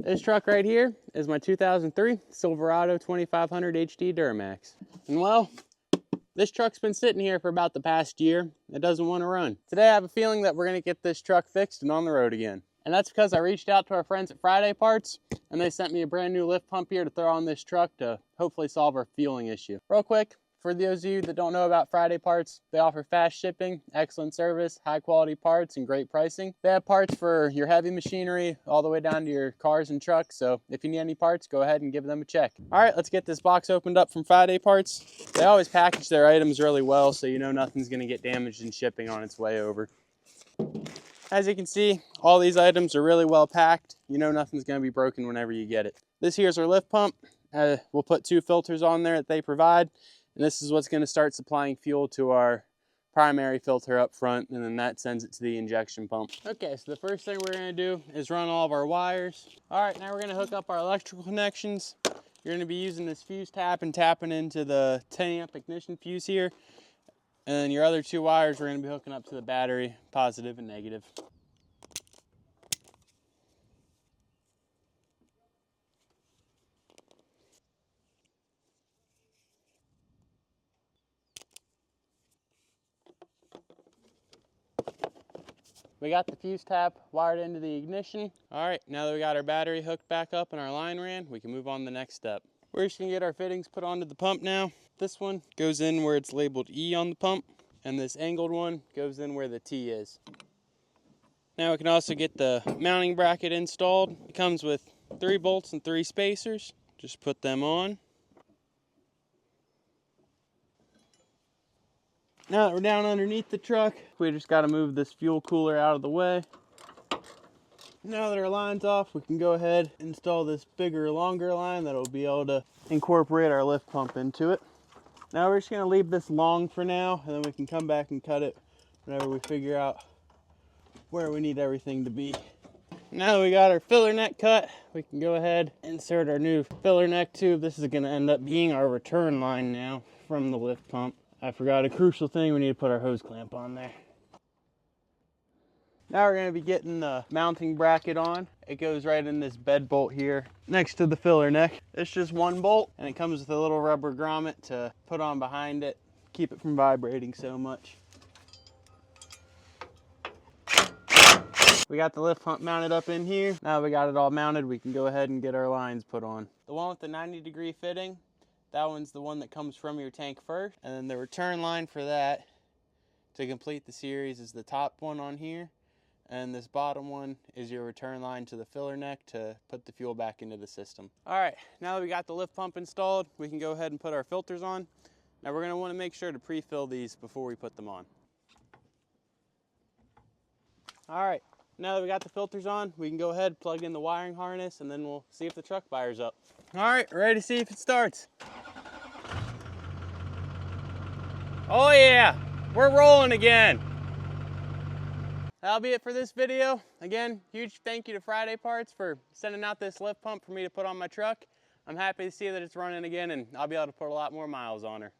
This truck right here is my 2003 Silverado 2500 HD Duramax. And well, this truck's been sitting here for about the past year. It doesn't want to run. Today I have a feeling that we're going to get this truck fixed and on the road again. And that's because I reached out to our friends at Friday Parts, and they sent me a brand new lift pump here to throw on this truck to hopefully solve our fueling issue. Real quick, for those of you that don't know about Friday Parts, they offer fast shipping, excellent service, high quality parts, and great pricing. They have parts for your heavy machinery all the way down to your cars and trucks, so if you need any parts, go ahead and give them a check. All right, let's get this box opened up from Friday Parts. They always package their items really well, so you know nothing's gonna get damaged in shipping on its way over. As you can see, all these items are really well packed. You know nothing's gonna be broken whenever you get it. This here's our lift pump. We'll put 2 filters on there that they provide. And this is what's going to start supplying fuel to our primary filter up front, and then that sends it to the injection pump. Okay, so the first thing we're going to do is run all of our wires. All right, now we're going to hook up our electrical connections. You're going to be using this fuse tap and tapping into the 10 amp ignition fuse here. And then your other 2 wires we're going to be hooking up to the battery, positive and negative. We got the fuse tap wired into the ignition. All right, now that we got our battery hooked back up and our line ran, we can move on to the next step. We're just gonna get our fittings put onto the pump now. This one goes in where it's labeled E on the pump, and this angled one goes in where the T is. Now we can also get the mounting bracket installed. It comes with 3 bolts and 3 spacers. Just put them on. Now that we're down underneath the truck, we just got to move this fuel cooler out of the way. Now that our line's off, we can go ahead and install this bigger, longer line that'll be able to incorporate our lift pump into it. Now we're just going to leave this long for now, and then we can come back and cut it whenever we figure out where we need everything to be. Now that we got our filler neck cut, we can go ahead and insert our new filler neck tube. This is going to end up being our return line now from the lift pump. I forgot a crucial thing, we need to put our hose clamp on there. Now we're going to be getting the mounting bracket on. It goes right in this bed bolt here next to the filler neck. It's just 1 bolt, and it comes with a little rubber grommet to put on behind it, keep it from vibrating so much. We got the lift pump mounted up in here. Now we got it all mounted, we can go ahead and get our lines put on. The one with the 90-degree fitting, that one's the one that comes from your tank first, and then the return line for that to complete the series is the top one on here, and this bottom one is your return line to the filler neck to put the fuel back into the system. All right, now that we got the lift pump installed, we can go ahead and put our filters on. Now we're going to want to make sure to pre-fill these before we put them on. All right, now that we got the filters on, we can go ahead, plug in the wiring harness, and then we'll see if the truck fires up. All right, ready to see if it starts. Oh yeah, we're rolling again. That'll be it for this video. Again, huge thank you to Friday Parts for sending out this lift pump for me to put on my truck. I'm happy to see that it's running again, and I'll be able to put a lot more miles on her.